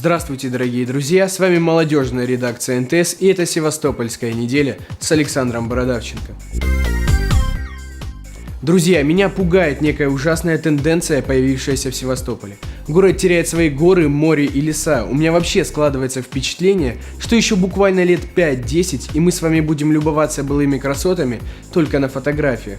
Здравствуйте, дорогие друзья, с вами молодежная редакция НТС, и это Севастопольская неделя с Александром Бородавченко. Друзья, меня пугает некая ужасная тенденция, появившаяся в Севастополе. Город теряет свои горы, море и леса. У меня вообще складывается впечатление, что еще буквально лет 5-10, и мы с вами будем любоваться былыми красотами только на фотографиях.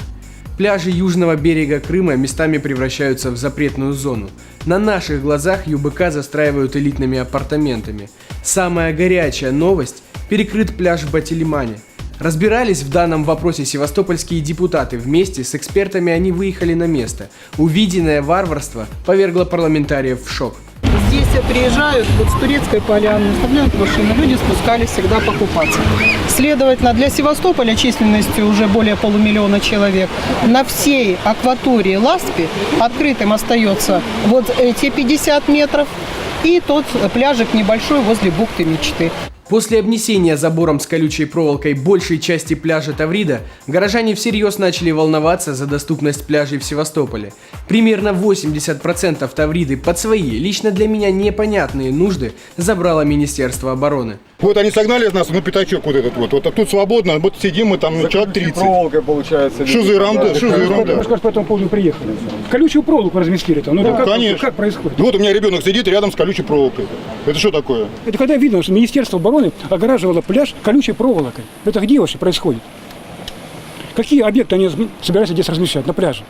Пляжи южного берега Крыма местами превращаются в запретную зону. На наших глазах ЮБК застраивают элитными апартаментами. Самая горячая новость – перекрыт пляж в Батилимане. Разбирались в данном вопросе севастопольские депутаты. Вместе с экспертами они выехали на место. Увиденное варварство повергло парламентариев в шок. Здесь приезжают вот с Турецкой поляны, оставляют машины, люди спускались всегда покупаться. Следовательно, для Севастополя численностью уже более 500 000 человек на всей акватории Ласпи открытым остается вот эти 50 метров и тот пляжик небольшой возле бухты Мечты. После обнесения забором с колючей проволокой большей части пляжа Таврида, горожане всерьез начали волноваться за доступность пляжей в Севастополе. Примерно 80% Тавриды под свои, лично для меня непонятные нужды забрало Министерство обороны. Вот они согнали нас на пятачок вот этот вот. Вот тут свободно, вот сидим мы там человек 30. Проволокой получается. Что за ерунда? Что за ерунда? Мы же по этому поводу приехали. Колючую проволоку разместили там. Ну, да, конечно. Как происходит? Вот у меня ребенок сидит рядом с колючей проволокой. Это что такое? Это когда видно, что Министерство обороны огораживало пляж колючей проволокой. Это где вообще происходит? Какие объекты они собираются здесь размещать на пляже?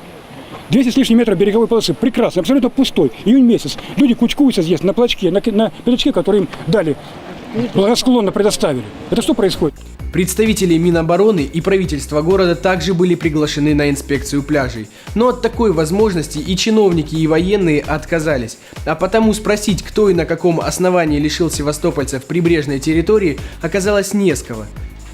200 с лишним метров береговой полосы. Прекрасно, абсолютно пустой. Июнь месяц. Люди кучкуются здесь на плачке, на пятачке, который им дали, благосклонно предоставили. Это что происходит? Представители Минобороны и правительства города также были приглашены на инспекцию пляжей. Но от такой возможности и чиновники, и военные отказались. А потому спросить, кто и на каком основании лишил севастопольцев прибрежной территории, оказалось не с кого.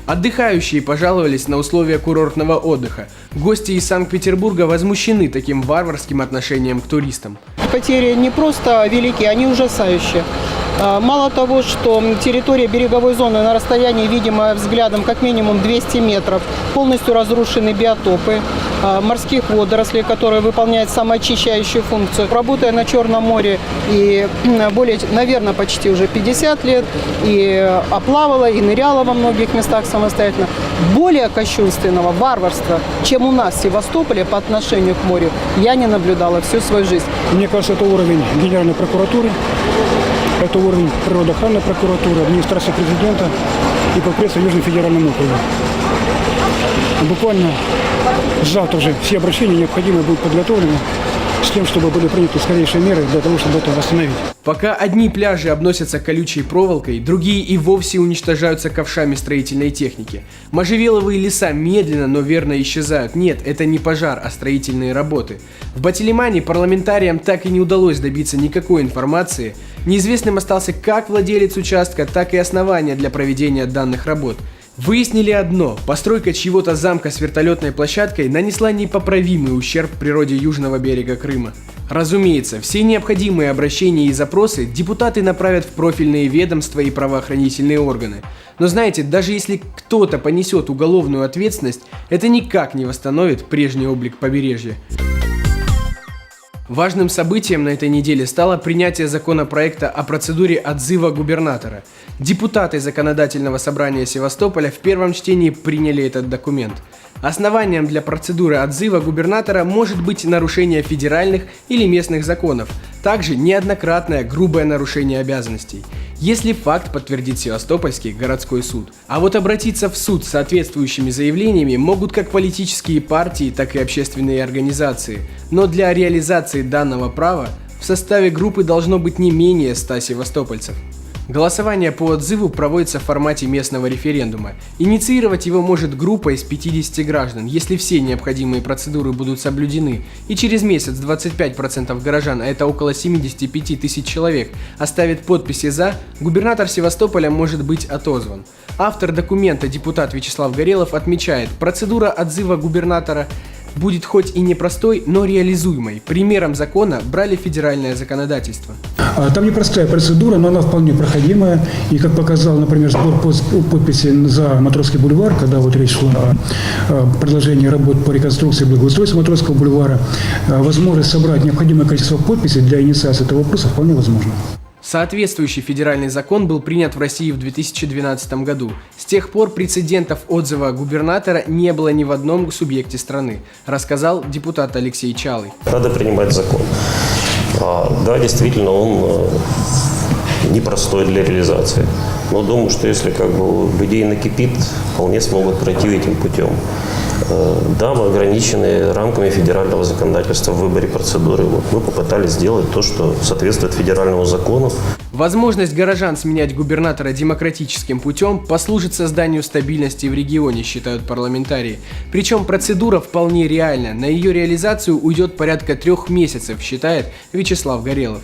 Отдыхающие пожаловались на условия курортного отдыха. Гости из Санкт-Петербурга возмущены таким варварским отношением к туристам. Потери не просто велики, они ужасающие. Мало того, что территория береговой зоны на расстоянии, видимо, взглядом как минимум 200 метров, полностью разрушены биотопы морских водорослей, которые выполняют самоочищающую функцию. Работая на Черном море и более, наверное, почти уже 50 лет, и оплавала, и ныряла во многих местах самостоятельно. Более кощунственного варварства, чем у нас в Севастополе по отношению к морю, я не наблюдала всю свою жизнь. Мне кажется, это уровень Генеральной прокуратуры. Это уровень природоохранной прокуратуры, администрации президента и полпредства Южного федерального округа. Буквально завтра же все обращения необходимые будут подготовлены с тем, чтобы были приняты скорейшие меры для того, чтобы это восстановить. Пока одни пляжи обносятся колючей проволокой, другие и вовсе уничтожаются ковшами строительной техники. Можжевеловые леса медленно, но верно исчезают. Нет, это не пожар, а строительные работы. В Батилимане парламентариям так и не удалось добиться никакой информации. Неизвестным остался как владелец участка, так и основания для проведения данных работ. Выяснили одно – постройка чьего-то замка с вертолетной площадкой нанесла непоправимый ущерб природе южного берега Крыма. Разумеется, все необходимые обращения и запросы депутаты направят в профильные ведомства и правоохранительные органы. Но знаете, даже если кто-то понесет уголовную ответственность, это никак не восстановит прежний облик побережья. Важным событием на этой неделе стало принятие законопроекта о процедуре отзыва губернатора. Депутаты Законодательного собрания Севастополя в первом чтении приняли этот документ. Основанием для процедуры отзыва губернатора может быть нарушение федеральных или местных законов, также неоднократное грубое нарушение обязанностей, если факт подтвердит Севастопольский городской суд. А вот обратиться в суд с соответствующими заявлениями могут как политические партии, так и общественные организации. Но для реализации данного права в составе группы должно быть не менее 100 севастопольцев. Голосование по отзыву проводится в формате местного референдума. Инициировать его может группа из 50 граждан, если все необходимые процедуры будут соблюдены, и через месяц 25% горожан, а это около 75 тысяч человек, оставит подписи «за», губернатор Севастополя может быть отозван. Автор документа, депутат Вячеслав Горелов, отмечает, процедура отзыва губернатора будет хоть и непростой, но реализуемой. Примером закона брали федеральное законодательство. Там непростая процедура, но она вполне проходимая. И, как показал, например, сбор подписи за Матросский бульвар, когда вот речь шла о продолжении работ по реконструкции и благоустройству Матросского бульвара, возможность собрать необходимое количество подписей для инициации этого вопроса вполне возможна. Соответствующий федеральный закон был принят в России в 2012 году. С тех пор прецедентов отзыва губернатора не было ни в одном субъекте страны, рассказал депутат Алексей Чалый. Надо принимать закон. Да, действительно, он непростой для реализации. Но думаю, что если у людей накипит, вполне смогут пройти этим путем. Да, мы ограничены рамками федерального законодательства в выборе процедуры. Мы попытались сделать то, что соответствует федеральному закону. Возможность горожан сменять губернатора демократическим путем послужит созданию стабильности в регионе, считают парламентарии. Причем процедура вполне реальна. На ее реализацию уйдет порядка 3 месяцев, считает Вячеслав Горелов.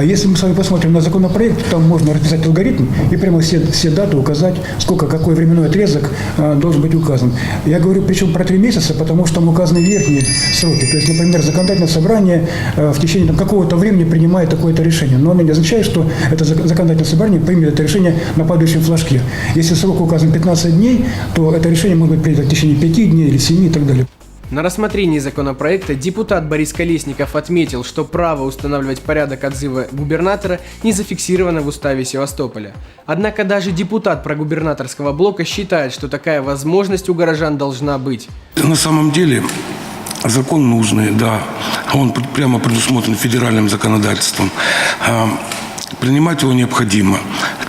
Если мы с вами посмотрим на законопроект, там можно расписать алгоритм и прямо все даты указать, какой временной отрезок должен быть указан. Я говорю причем про 3 месяца, потому что там указаны верхние сроки. То есть, например, законодательное собрание в течение какого-то времени принимает такое-то решение. Но оно не означает, что это законодательное собрание примет это решение на падающем флажке. Если срок указан 15 дней, то это решение может быть принято в течение 5 дней или 7 и так далее. На рассмотрении законопроекта депутат Борис Колесников отметил, что право устанавливать порядок отзыва губернатора не зафиксировано в уставе Севастополя. Однако даже депутат прогубернаторского блока считает, что такая возможность у горожан должна быть. На самом деле закон нужный, да, он прямо предусмотрен федеральным законодательством. Принимать его необходимо.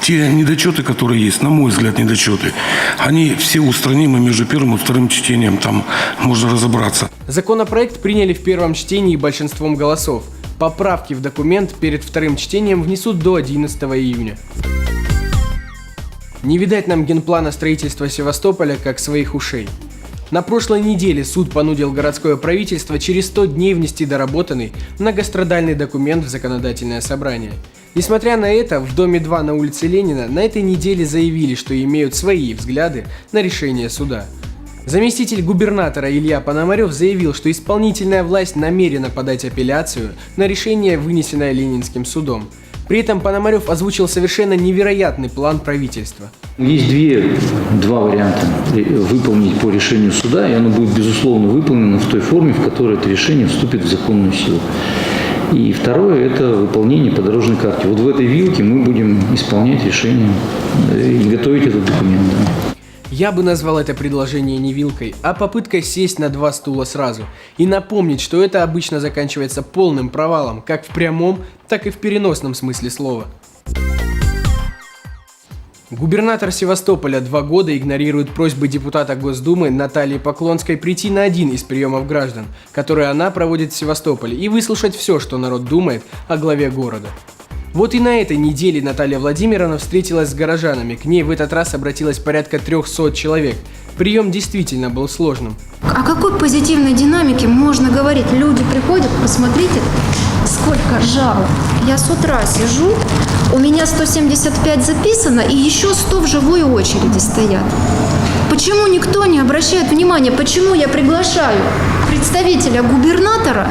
Те недочеты, которые есть, на мой взгляд, недочеты, они все устранимы между первым и вторым чтением, там можно разобраться. Законопроект приняли в первом чтении большинством голосов. Поправки в документ перед вторым чтением внесут до 11 июня. Не видать нам генплана строительства Севастополя как своих ушей. На прошлой неделе суд понудил городское правительство через 100 дней внести доработанный многострадальный документ в законодательное собрание. Несмотря на это, в Доме 2 на улице Ленина на этой неделе заявили, что имеют свои взгляды на решение суда. Заместитель губернатора Илья Пономарев заявил, что исполнительная власть намерена подать апелляцию на решение, вынесенное Ленинским судом. При этом Пономарев озвучил совершенно невероятный план правительства. Есть два варианта выполнить по решению суда, и оно будет, безусловно, выполнено в той форме, в которой это решение вступит в законную силу. И второе – это выполнение по дорожной карте. Вот в этой вилке мы будем исполнять решение и готовить этот документ. Да. Я бы назвал это предложение не вилкой, а попыткой сесть на 2 стула сразу и напомнить, что это обычно заканчивается полным провалом, как в прямом, так и в переносном смысле слова. Губернатор Севастополя 2 года игнорирует просьбы депутата Госдумы Натальи Поклонской прийти на один из приемов граждан, которые она проводит в Севастополе, и выслушать все, что народ думает о главе города. Вот и на этой неделе Наталья Владимировна встретилась с горожанами. К ней в этот раз обратилось порядка 300 человек. Прием действительно был сложным. О какой позитивной динамике можно говорить? Люди приходят, посмотрите, сколько жалоб. Я с утра сижу, у меня 175 записано, и еще 100 в живой очереди стоят. Почему никто не обращает внимания? Почему я приглашаю представителя губернатора,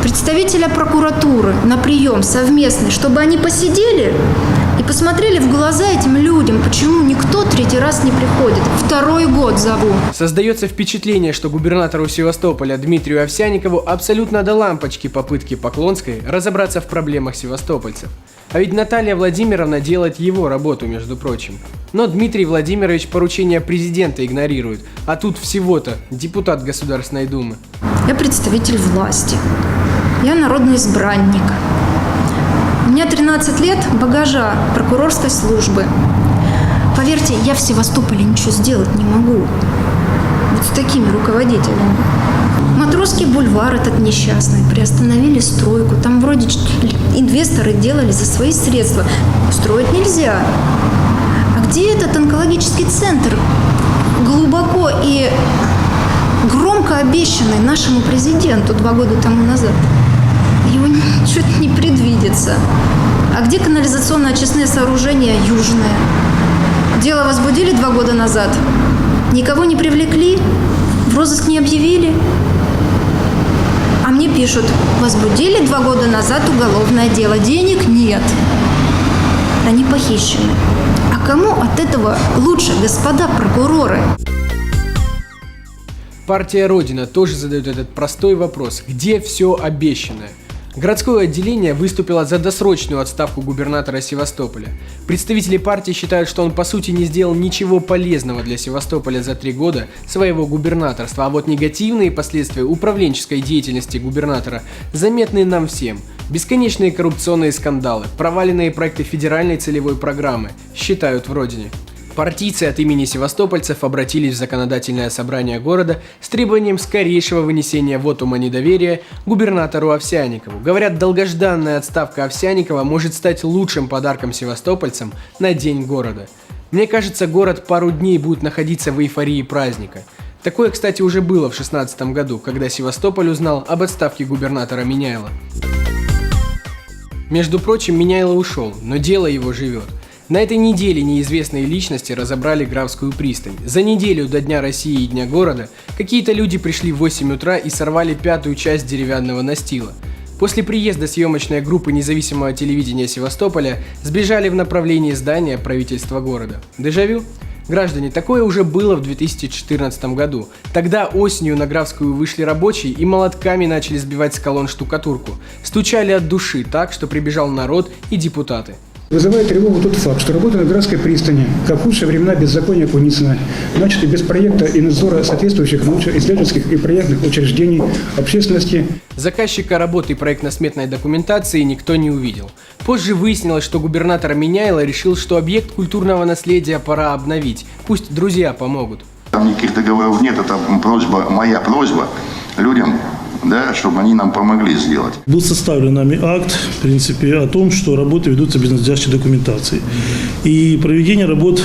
представителя прокуратуры на прием совместный, чтобы они посидели и посмотрели в глаза этим людям, почему никто 3-й раз не приходит. 2-й год зову. Создается впечатление, что губернатору Севастополя Дмитрию Овсянникову абсолютно до лампочки попытки Поклонской разобраться в проблемах севастопольцев. А ведь Наталья Владимировна делает его работу, между прочим. Но Дмитрий Владимирович поручения президента игнорирует, а тут всего-то депутат Государственной Думы. Я представитель власти. Я народный избранник. У меня 13 лет багажа прокурорской службы. Поверьте, я в Севастополе ничего сделать не могу. Вот с такими руководителями. Матросский бульвар этот несчастный. Приостановили стройку. Там вроде инвесторы делали за свои средства. Строить нельзя. А где этот онкологический центр? Глубоко и громко обещанный нашему президенту 2 года тому назад. Его что-то не предвидится. А где канализационно-очистные сооружения южные? Дело возбудили 2 года назад. Никого не привлекли, в розыск не объявили. А мне пишут, возбудили 2 года назад уголовное дело, денег нет. Они похищены. А кому от этого лучше, господа прокуроры? Партия Родина тоже задает этот простой вопрос: где все обещанное? Городское отделение выступило за досрочную отставку губернатора Севастополя. Представители партии считают, что он по сути не сделал ничего полезного для Севастополя за 3 года своего губернаторства, а вот негативные последствия управленческой деятельности губернатора заметны нам всем. Бесконечные коррупционные скандалы, проваленные проекты федеральной целевой программы, считают в Родине. Партийцы от имени севастопольцев обратились в законодательное собрание города с требованием скорейшего вынесения вотума недоверия губернатору Овсянникову. Говорят, долгожданная отставка Овсянникова может стать лучшим подарком севастопольцам на День города. Мне кажется, город пару дней будет находиться в эйфории праздника. Такое, кстати, уже было в 2016 году, когда Севастополь узнал об отставке губернатора Миняйла. Между прочим, Миняйла ушел, но дело его живет. На этой неделе неизвестные личности разобрали Графскую пристань. За неделю до Дня России и Дня города какие-то люди пришли в 8 утра и сорвали 5-ю часть деревянного настила. После приезда съемочной группы независимого телевидения Севастополя сбежали в направлении здания правительства города. Дежавю? Граждане, такое уже было в 2014 году. Тогда осенью на Графскую вышли рабочие и молотками начали сбивать с колонн штукатурку. Стучали от души так, что прибежал народ и депутаты. Вызывает тревогу тот факт, что работа на Графской пристани, как в худшие времена беззакония Куницына, начаты без проекта и надзора соответствующих научно-исследовательских и проектных учреждений, общественности. Заказчика работы проектно-сметной документации никто не увидел. Позже выяснилось, что губернатор Миняйла решил, что объект культурного наследия пора обновить. Пусть друзья помогут. Там никаких договоров нет, это моя просьба людям, да, чтобы они нам помогли сделать. Был составлен нами акт, в принципе, о том, что работы ведутся без надлежащей документации. И проведение работ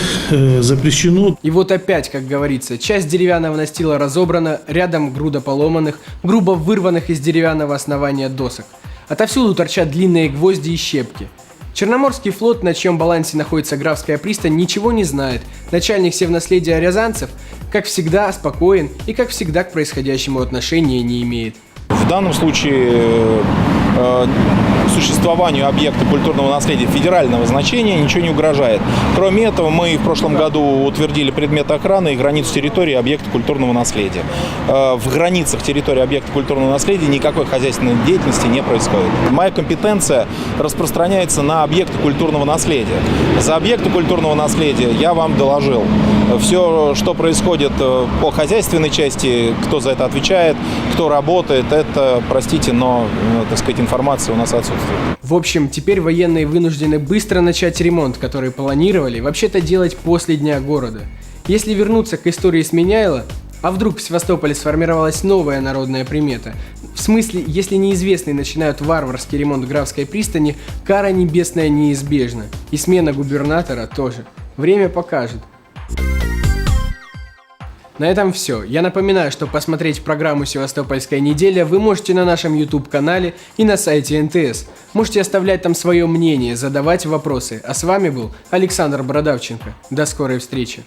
запрещено. И вот опять, как говорится, часть деревянного настила разобрана, рядом груда поломанных, грубо вырванных из деревянного основания досок. Отовсюду торчат длинные гвозди и щепки. Черноморский флот, на чьем балансе находится Графская пристань, ничего не знает. Начальник севнаследия Рязанцев, как всегда, спокоен и, как всегда, к происходящему отношения не имеет. В данном случае существованию объекта культурного наследия федерального значения ничего не угрожает. Кроме этого, мы в прошлом году утвердили предмет охраны и границу территории объекта культурного наследия. В границах территории объекта культурного наследия никакой хозяйственной деятельности не происходит. Моя компетенция распространяется на объекты культурного наследия. За объекты культурного наследия я вам доложил. Все, что происходит по хозяйственной части, кто за это отвечает, кто работает, это, простите, но, так сказать, информация у нас отсутствует. В общем, теперь военные вынуждены быстро начать ремонт, который планировали вообще-то делать после Дня города. Если вернуться к истории с Миняйла, а вдруг в Севастополе сформировалась новая народная примета? В смысле, если неизвестные начинают варварский ремонт Графской пристани, кара небесная неизбежна. И смена губернатора тоже. Время покажет. На этом все. Я напоминаю, что посмотреть программу «Севастопольская неделя» вы можете на нашем YouTube-канале и на сайте НТС. Можете оставлять там свое мнение, задавать вопросы. А с вами был Александр Бородавченко. До скорой встречи.